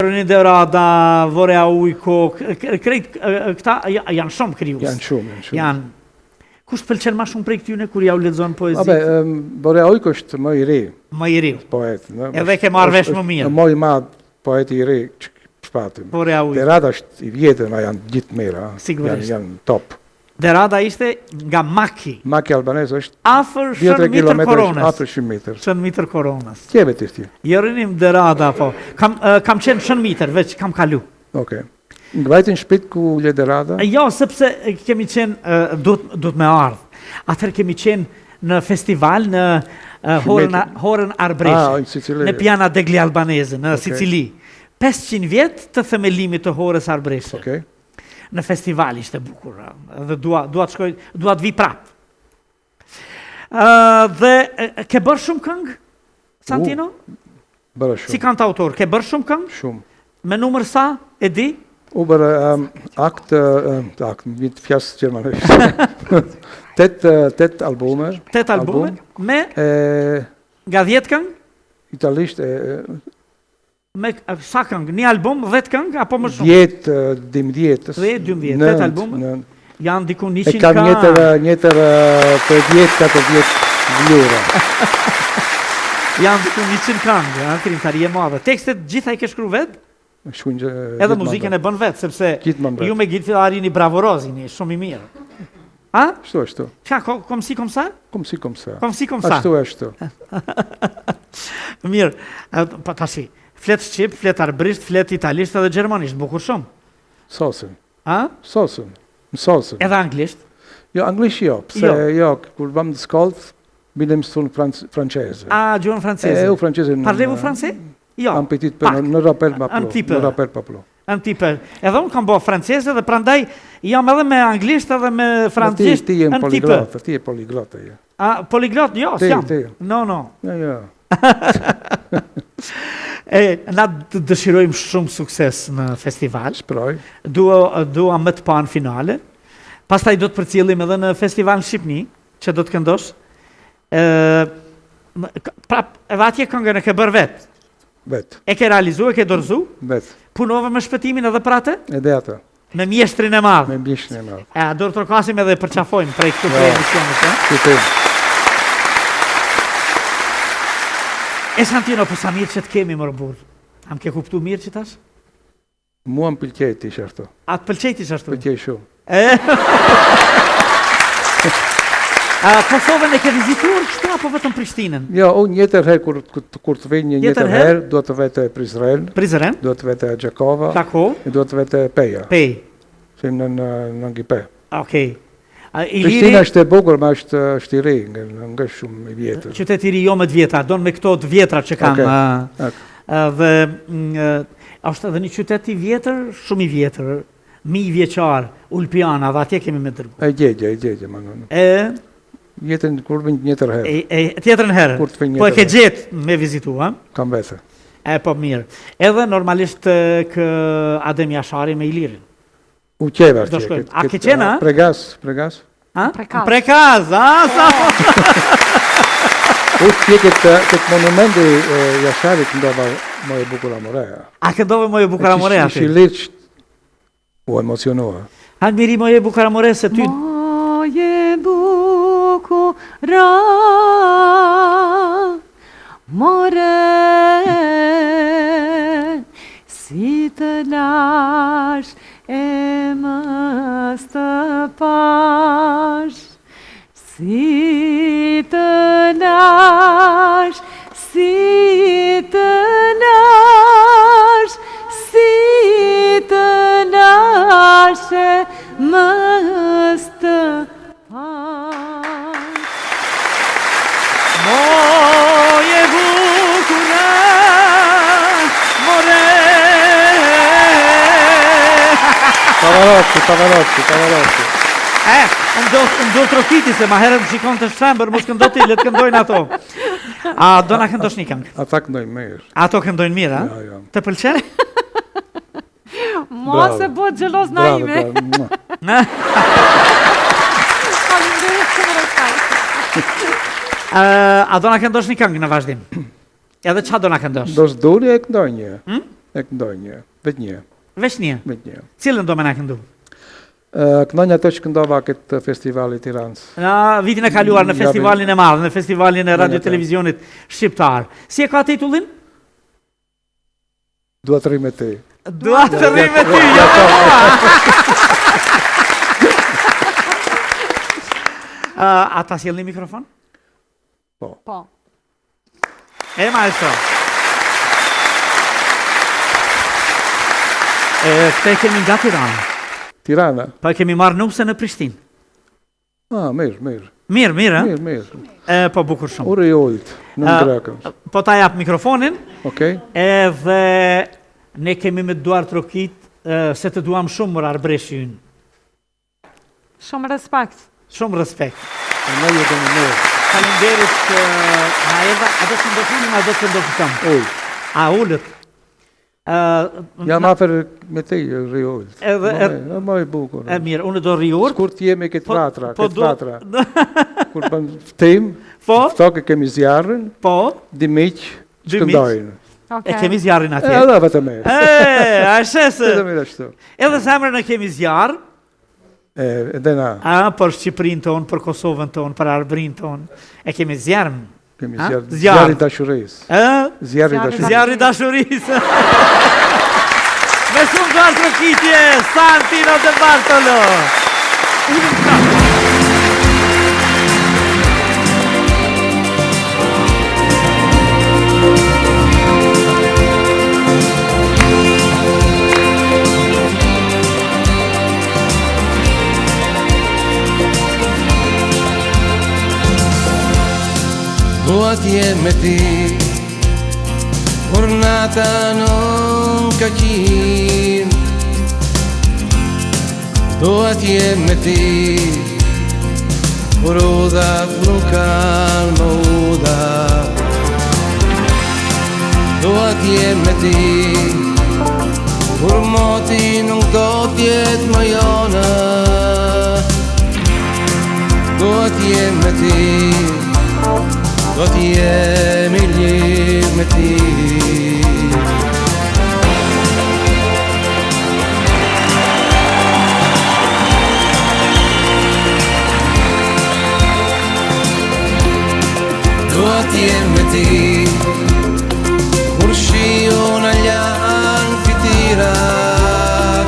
Jeronimi De Rada, Vorea Ujko, këta janë shumë krijues. Janë shumë. Kush pëlqen më shumë prej këtyre kur ja u lexon poezi? Vorea Ujko është më i ri. Më i ri. Poet. Edhe ke marrë vesh më mirë. Më i madh poeti i ri që shpatim. Vorea Ujko. De Rada është i vjetër, ma janë gjithë mira. Sigurisht. Janë top. De Rada ishte nga Maki. Maki albanez është afër 2-3 kilometër koronës. Afër 100 metër. 100 metër koronës. Qeve të ti? Jeronim De Rada, po. Kam qenë 100 metër, veç kam kalu. Okej. Ngvajtin shpit ku le De Rada? Jo, sepse kemi qenë, duhet me ardhë. Atëherë kemi qenë në festival në Horën Arbreshe, në Piana degli Albanese, në Sicili. 500 vjetë të themelimit të Horës Arbreshe. Okej. Në festival ishte bukur, dhe dua të shkoj, dua të vi prapë. Dhe ke bërë shumë këngë, Santino? Bërë shumë. Si kantautor, ke bërë shumë këngë? Shumë. Me numër sa, e di? U bërë akt, një të fjasë gjermanisht. 8 albume. 8 albume? Me? Nga 10 këngë? Italisht Me sa këngë? Një album, 10 këngë, apo më shumë? 10, 12. 8 albume? Janë diku 100 e kam njëtër 30-40 vjura. Janë diku 100 këngë, krimtari e madhe. Tekstet gjitha i ke shkru vetë? Edhe muzikën e bën vetë, sepse ju me gitarin i bravorozini, shumë i mirë. A? Shtu. Qa, kom si kom sa? Kom si kom sa. Ashtu. Mirë, pa tashi. Flet shqip, flet arbrisht, flet italisht edhe gjermanisht, bukur shumë. Sosën. A? Sosën. Edhe anglisht? Jo, anglisht jo, pse jo, kur vam të skollë, bile mësun francese. A, gjuhën francese? U francese. Parlevu francese? Jo, am petit për në rappel ma plo. Un tipë. Edhe unë kam bo francese dhe prandaj jam edhe me anglisht edhe me francesisht. Ti je poliglot, A, poliglot? Jo, s'jam. No. Jo. Na dëshirojmë shumë sukses në festival. Shproj. Dua më të pa në finale. Pastaj do të përcjellim edhe në festival në Shqipni, që do të këndosh. Prap, edhe atje këngën e ke bërë vetë. E ke realizu, e ke dorëzu? Vetë. Punove me shpëtimin edhe për atë? Edhe atë. Me mjeshtrin e madhë? Me mjeshtrin e madhë. Do të trokasim edhe përqafojmë prej këtu prej emisionit. E Santino, për sa mirë që të kemi më rëburë? Am ke kuptu mirë që tash? Mua më pëlqejt ishë ashtu. A të pëlqejt ishë ashtu? Pëlqej shumë. Kosovën e ke vizituar kështu apo vetëm Prishtinën? Jo, unë njëtër herë kur të vej njëtër herë, do të vete Prizren, do të vete Gjakova, do të vete Peja. Që në Ngipe. Okej. Prishtina është e bukur, ma është i ri, nga shumë i vjetër. Qytet i ri jo me të vjetra, do në me këto të vjetra që kam. Dhe është edhe një qytet i vjetër, shumë i vjetër, mi vjeqar, Ulpiana, dhe atje kemi me dërgu. E gjegje, ma nënë. Jetën kur vënë njëtër herë. Tjetërën herë, po e ke gjetë me vizitua? Kam vete. Po mirë. Edhe normalisht kë Adem Jashari me Ilirin. U qeve atje. A ke qena? Pregas. Prekaz, U tje këtë monumenti Jasharit ndova Moje Bukura Morea. A këndove Moje Bukura Morea? Shilic u emocionua. Hanë miri Moje Bukura Morea se ty... Moje Bukura More, si të lash e më stëpash, si të lash, si të lash, si të lash e më stëpash. Moje Bukura More. Pavarotti. Më do trokiti se ma herën shikon të shembër, mos këndoti, le të këndojnë ato. A do na këndosh një këngë? Ata këndojnë mirë. Ato këndojnë mirë, a? Jo. Të pëlqen? Mua se bëhet xheloz na ime. Faleminderit shumë rrethaj. A do na këndosh një këngë në vazhdim? Edhe qa do na këndosh? Do s'duri e këndoj një. E këndoj një, vetë një. Veç një? Vetë një. Cilën do me na këndu? Këndonjë ato që këndova këtë festivalit Tiranës. Në vitin e kaluar në festivalin e madh, në festivalin e radio televizionit shqiptar. Si e ka titullin? Dua të rri me ty. Dua të rri me ty. A ta sjellni mikrofon? Po. Po. Maestro. Këte kemi nga Tirana. Tirana? Pa kemi marrë nuse në Prishtinë. Mirë. Mirë, Mirë. Po bukur shumë. Uri ojtë, në ndrakëm. Po ta jap mikrofonin. Okej. Edhe ne kemi me duar trokit se të duam shumë më arbreshi ynë. Shumë respekt. Shumë respekt. Në ju dhe në mërë. Falenderit që na erdha, a do të ndofunim, a do të ndofutëm? Ullë. A ullët? Jam afer me te rri ullët. Edhe më i bukur. Mirë, unë do rri ullët. Kur t'jemi këtë fatra. Kur bën ftim, ftoke kemi zjarrin, dimiq, shkëndojnë. E kemi zjarrin atje. Edhe vetëm e. A shesë. Edhe Edhe zemrën e kemi zjarr. Edhe na. Për Shqipërinë tonë, për Kosovën tonë, për Arbrinë tonë. E kemi zjarrin. Kemi zjarri dashurisë. Zjarri dashurisë. Me shumë duar trokitje, Santino de Bartolo. Dua t'je me ti, kur nata non ka qin. Dua t'je me ti, kur udhat nuk kanë më udha. Dua t'je me ti, kur moti nuk do t'jet më jona. Dua t'je me ti, do t'jemi lidh me ti. Do t'jem me ti, kur shion aljan fitirat.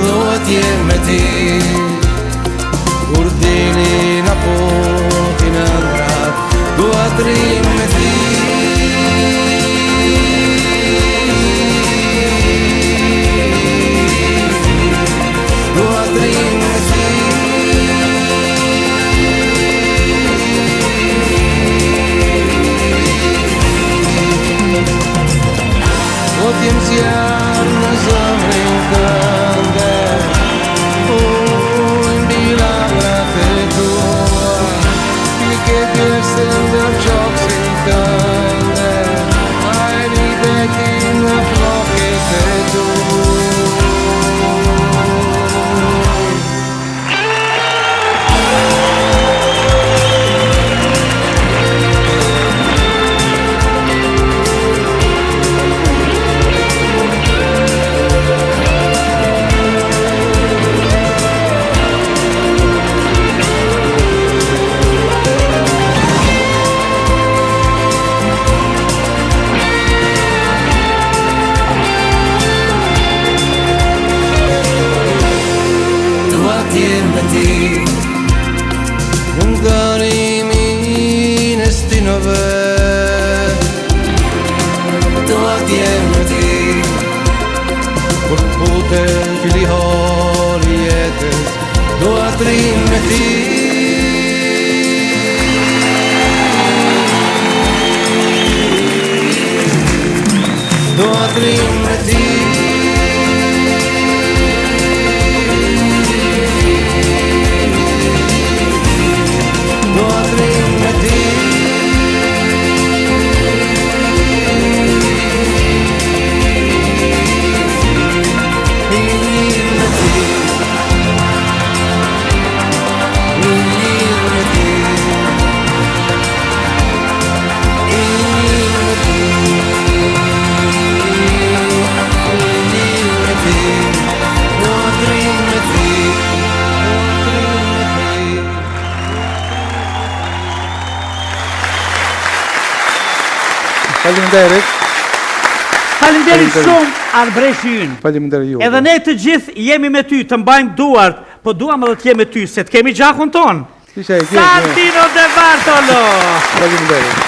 Do t'jem me ti, kur dini na potin andrat. Do t'rim me ti. Do t'rim me ti. Do t'jem zjarr në zemrin tënde, mbi lavrat e tua, che pierde ndër gjoksin tënde, hajri deti në flokët e tu. Faleminderit. Faleminderit shumë Arbreshi ynë. Faleminderit ju. Edhe ne të gjithë jemi me ty, të mbajmë duart, po duam edhe të jemi me ty, se të kemi gjakun ton. Santino De Bartolo. Faleminderit.